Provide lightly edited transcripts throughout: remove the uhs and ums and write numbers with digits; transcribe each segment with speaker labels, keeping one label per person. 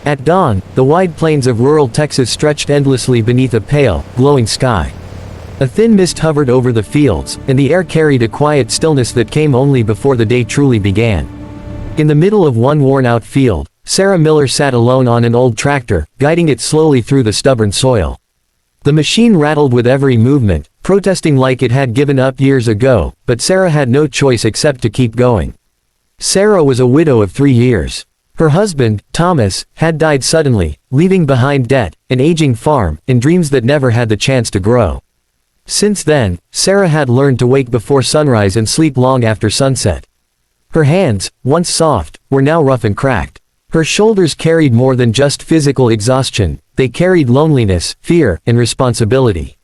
Speaker 1: At dawn, the wide plains of rural Texas stretched endlessly beneath a pale, glowing sky. A thin mist hovered over the fields, and the air carried a quiet stillness that came only before the day truly began. In the middle of one worn-out field, Sarah Miller sat alone on an old tractor, guiding it slowly through the stubborn soil. The machine rattled with every movement, protesting like it had given up years ago, but Sarah had no choice except to keep going. Sarah was a widow of 3 years. Her husband, Thomas, had died suddenly, leaving behind debt, an aging farm, and dreams that never had the chance to grow. Since then, Sarah had learned to wake before sunrise and sleep long after sunset. Her hands, once soft, were now rough and cracked. Her shoulders carried more than just physical exhaustion, they carried loneliness, fear, and responsibility.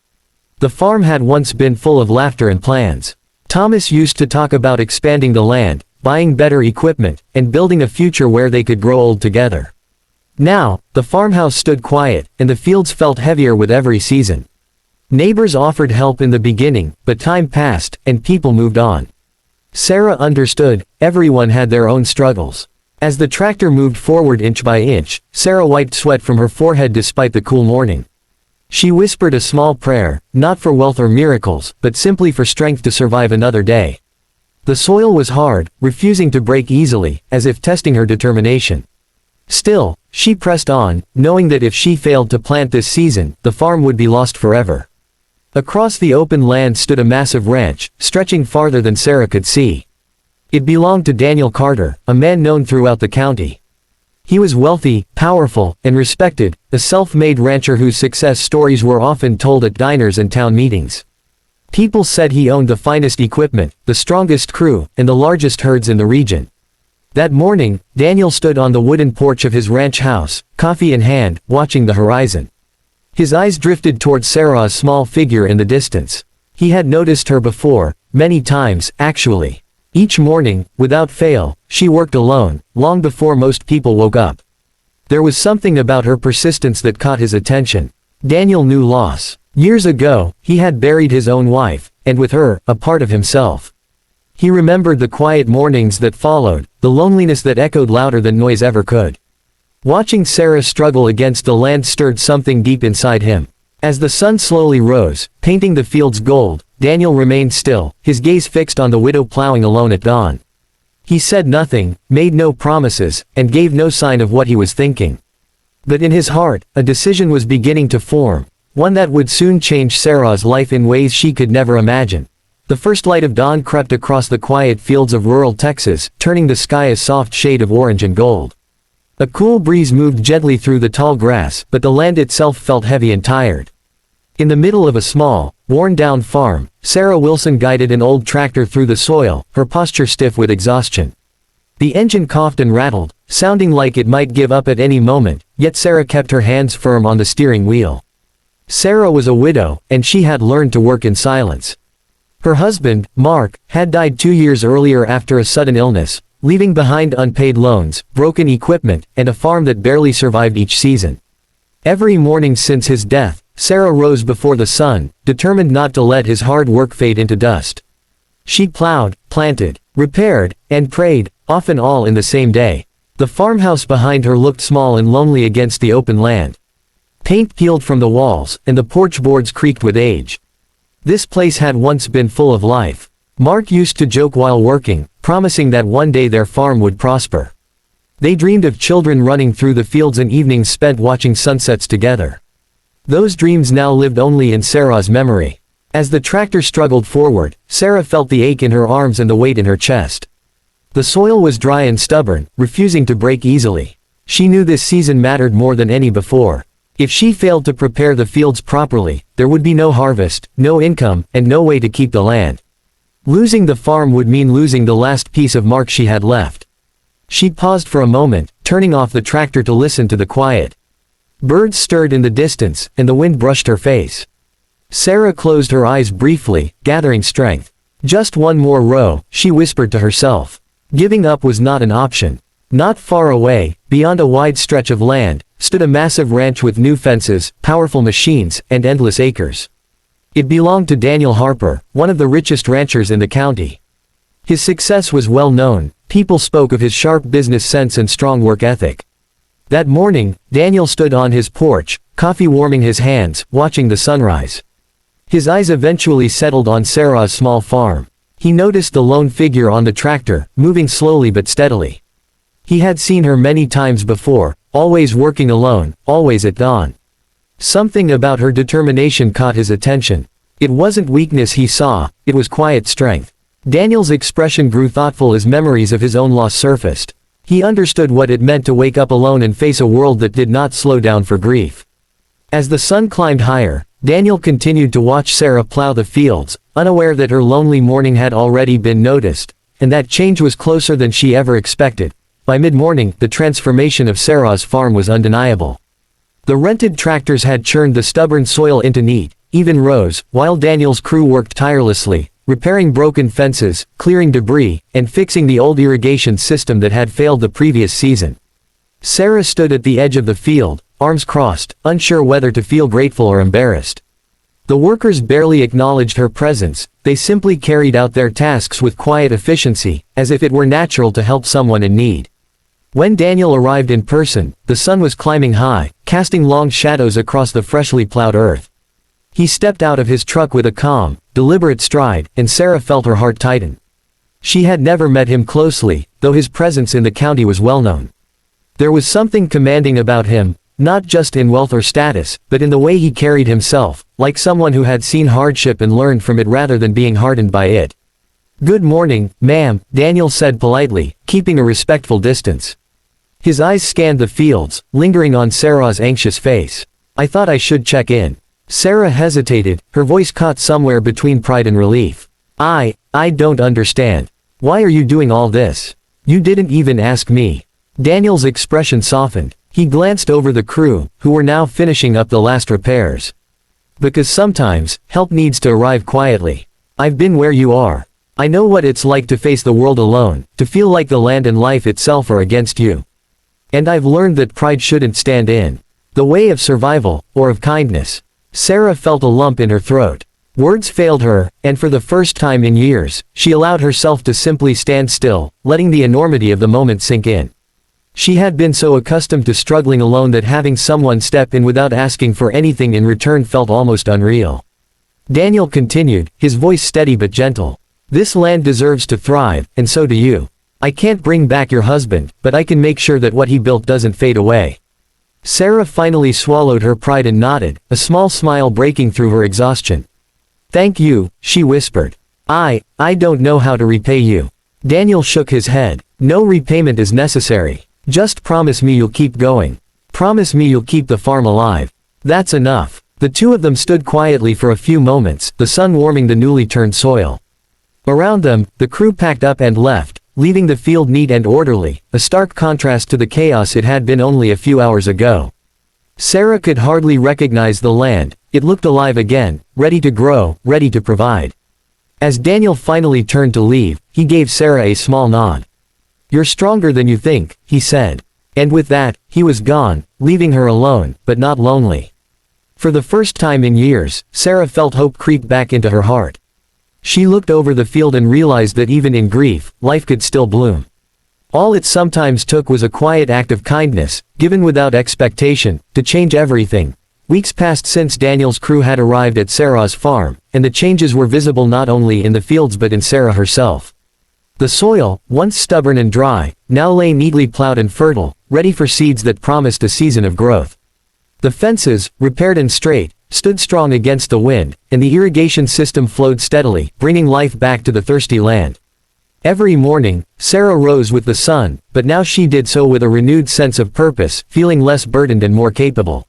Speaker 1: The farm had once been full of laughter and plans. Thomas used to talk about expanding the land, buying better equipment, and building a future where they could grow old together. Now, the farmhouse stood quiet, and the fields felt heavier with every season. Neighbors offered help in the beginning, but time passed, and people moved on. Sarah understood, everyone had their own struggles. As the tractor moved forward inch by inch, Sarah wiped sweat from her forehead despite the cool morning. She whispered a small prayer, not for wealth or miracles, but simply for strength to survive another day. The soil was hard, refusing to break easily, as if testing her determination. Still, she pressed on, knowing that if she failed to plant this season, the farm would be lost forever. Across the open land stood a massive ranch, stretching farther than Sarah could see. It belonged to Daniel Carter, a man known throughout the county. He was wealthy, powerful, and respected, a self-made rancher whose success stories were often told at diners and town meetings. People said he owned the finest equipment, the strongest crew, and the largest herds in the region. That morning, Daniel stood on the wooden porch of his ranch house, coffee in hand, watching the horizon. His eyes drifted toward Sarah, a small figure in the distance. He had noticed her before, many times, actually. Each morning, without fail, she worked alone, long before most people woke up. There was something about her persistence that caught his attention. Daniel knew loss. Years ago, he had buried his own wife, and with her, a part of himself. He remembered the quiet mornings that followed, the loneliness that echoed louder than noise ever could. Watching Sarah struggle against the land stirred something deep inside him. As the sun slowly rose, painting the fields gold, Daniel remained still, his gaze fixed on the widow plowing alone at dawn. He said nothing, made no promises, and gave no sign of what he was thinking. But in his heart, a decision was beginning to form. One that would soon change Sarah's life in ways she could never imagine. The first light of dawn crept across the quiet fields of rural Texas, turning the sky a soft shade of orange and gold. A cool breeze moved gently through the tall grass, but the land itself felt heavy and tired. In the middle of a small, worn-down farm, Sarah Wilson guided an old tractor through the soil, her posture stiff with exhaustion. The engine coughed and rattled, sounding like it might give up at any moment, yet Sarah kept her hands firm on the steering wheel. Sarah was a widow, and she had learned to work in silence. Her husband, Mark, had died 2 years earlier after a sudden illness, leaving behind unpaid loans, broken equipment, and a farm that barely survived each season. Every morning since his death, Sarah rose before the sun, determined not to let his hard work fade into dust. She plowed, planted, repaired, and prayed, often all in the same day. The farmhouse behind her looked small and lonely against the open land. Paint peeled from the walls, and the porch boards creaked with age. This place had once been full of life. Mark used to joke while working, promising that one day their farm would prosper. They dreamed of children running through the fields and evenings spent watching sunsets together. Those dreams now lived only in Sarah's memory. As the tractor struggled forward, Sarah felt the ache in her arms and the weight in her chest. The soil was dry and stubborn, refusing to break easily. She knew this season mattered more than any before. If she failed to prepare the fields properly, there would be no harvest, no income, and no way to keep the land. Losing the farm would mean losing the last piece of Mark she had left. She paused for a moment, turning off the tractor to listen to the quiet. Birds stirred in the distance, and the wind brushed her face. Sarah closed her eyes briefly, gathering strength. Just one more row, she whispered to herself. Giving up was not an option. Not far away, beyond a wide stretch of land, stood a massive ranch with new fences, powerful machines, and endless acres. It belonged to Daniel Harper, one of the richest ranchers in the county. His success was well known, people spoke of his sharp business sense and strong work ethic. That morning, Daniel stood on his porch, coffee warming his hands, watching the sunrise. His eyes eventually settled on Sarah's small farm. He noticed the lone figure on the tractor, moving slowly but steadily. He had seen her many times before, always working alone, always at dawn. Something about her determination caught his attention. It wasn't weakness he saw, it was quiet strength. Daniel's expression grew thoughtful as memories of his own loss surfaced. He understood what it meant to wake up alone and face a world that did not slow down for grief. As the sun climbed higher, Daniel continued to watch Sarah plow the fields, unaware that her lonely morning had already been noticed, and that change was closer than she ever expected. By mid-morning, the transformation of Sarah's farm was undeniable. The rented tractors had churned the stubborn soil into neat, even rows, while Daniel's crew worked tirelessly, repairing broken fences, clearing debris, and fixing the old irrigation system that had failed the previous season. Sarah stood at the edge of the field, arms crossed, unsure whether to feel grateful or embarrassed. The workers barely acknowledged her presence, they simply carried out their tasks with quiet efficiency, as if it were natural to help someone in need. When Daniel arrived in person, the sun was climbing high, casting long shadows across the freshly plowed earth. He stepped out of his truck with a calm, deliberate stride, and Sarah felt her heart tighten. She had never met him closely, though his presence in the county was well known. There was something commanding about him, not just in wealth or status, but in the way he carried himself, like someone who had seen hardship and learned from it rather than being hardened by it. "Good morning, ma'am," Daniel said politely, keeping a respectful distance. His eyes scanned the fields, lingering on Sarah's anxious face. "I thought I should check in." Sarah hesitated, her voice caught somewhere between pride and relief. I don't understand. Why are you doing all this? You didn't even ask me." Daniel's expression softened. He glanced over the crew, who were now finishing up the last repairs. "Because sometimes, help needs to arrive quietly. I've been where you are. I know what it's like to face the world alone, to feel like the land and life itself are against you. And I've learned that pride shouldn't stand in the way of survival, or of kindness." Sarah felt a lump in her throat. Words failed her, and for the first time in years, she allowed herself to simply stand still, letting the enormity of the moment sink in. She had been so accustomed to struggling alone that having someone step in without asking for anything in return felt almost unreal. Daniel continued, his voice steady but gentle. "This land deserves to thrive, and so do you. I can't bring back your husband, but I can make sure that what he built doesn't fade away." Sarah finally swallowed her pride and nodded, a small smile breaking through her exhaustion. "Thank you," she whispered. I don't know how to repay you." Daniel shook his head. "No repayment is necessary. Just promise me you'll keep going. Promise me you'll keep the farm alive. That's enough." The two of them stood quietly for a few moments, the sun warming the newly turned soil. Around them, the crew packed up and left, leaving the field neat and orderly, a stark contrast to the chaos it had been only a few hours ago. Sarah could hardly recognize the land, it looked alive again, ready to grow, ready to provide. As Daniel finally turned to leave, he gave Sarah a small nod. "You're stronger than you think," he said. And with that, he was gone, leaving her alone, but not lonely. For the first time in years, Sarah felt hope creep back into her heart. She looked over the field and realized that even in grief, life could still bloom. All it sometimes took was a quiet act of kindness, given without expectation, to change everything. Weeks passed since Daniel's crew had arrived at Sarah's farm, and the changes were visible not only in the fields but in Sarah herself. The soil, once stubborn and dry, now lay neatly plowed and fertile, ready for seeds that promised a season of growth. The fences, repaired and straight, stood strong against the wind, and the irrigation system flowed steadily, bringing life back to the thirsty land. Every morning, Sarah rose with the sun, but now she did so with a renewed sense of purpose, feeling less burdened and more capable.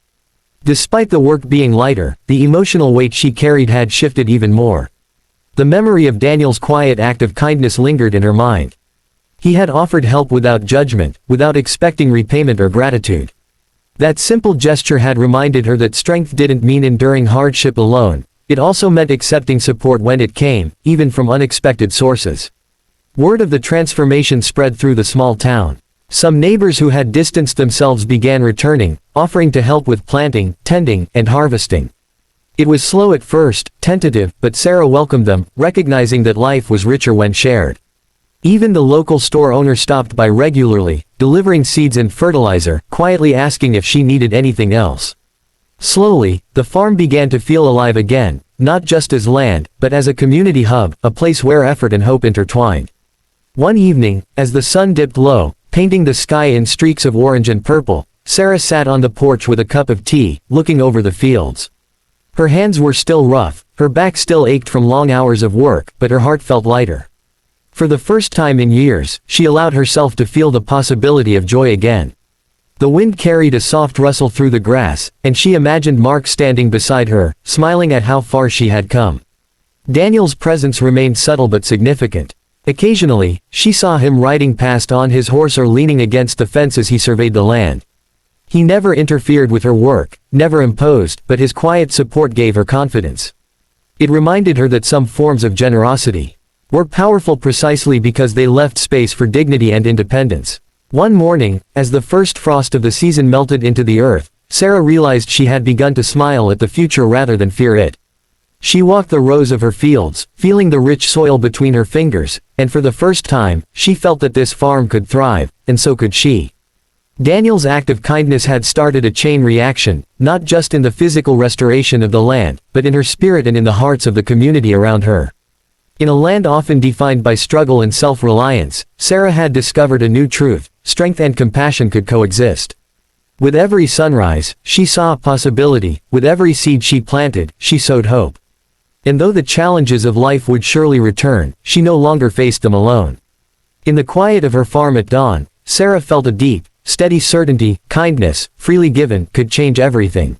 Speaker 1: Despite the work being lighter, the emotional weight she carried had shifted even more. The memory of Daniel's quiet act of kindness lingered in her mind. He had offered help without judgment, without expecting repayment or gratitude. That simple gesture had reminded her that strength didn't mean enduring hardship alone, it also meant accepting support when it came, even from unexpected sources. Word of the transformation spread through the small town. Some neighbors who had distanced themselves began returning, offering to help with planting, tending, and harvesting. It was slow at first, tentative, but Sarah welcomed them, recognizing that life was richer when shared. Even the local store owner stopped by regularly, delivering seeds and fertilizer, quietly asking if she needed anything else. Slowly, the farm began to feel alive again, not just as land, but as a community hub, a place where effort and hope intertwined. One evening, as the sun dipped low, painting the sky in streaks of orange and purple, Sarah sat on the porch with a cup of tea, looking over the fields. Her hands were still rough, her back still ached from long hours of work, but her heart felt lighter. For the first time in years, she allowed herself to feel the possibility of joy again. The wind carried a soft rustle through the grass, and she imagined Mark standing beside her, smiling at how far she had come. Daniel's presence remained subtle but significant. Occasionally, she saw him riding past on his horse or leaning against the fence as he surveyed the land. He never interfered with her work, never imposed, but his quiet support gave her confidence. It reminded her that some forms of generosity were powerful precisely because they left space for dignity and independence. One morning, as the first frost of the season melted into the earth, Sarah realized she had begun to smile at the future rather than fear it. She walked the rows of her fields, feeling the rich soil between her fingers, and for the first time, she felt that this farm could thrive, and so could she. Daniel's act of kindness had started a chain reaction, not just in the physical restoration of the land, but in her spirit and in the hearts of the community around her. In a land often defined by struggle and self-reliance, Sarah had discovered a new truth: strength and compassion could coexist. With every sunrise, she saw a possibility; with every seed she planted, she sowed hope. And though the challenges of life would surely return, she no longer faced them alone. In the quiet of her farm at dawn, Sarah felt a deep, steady certainty: kindness, freely given, could change everything.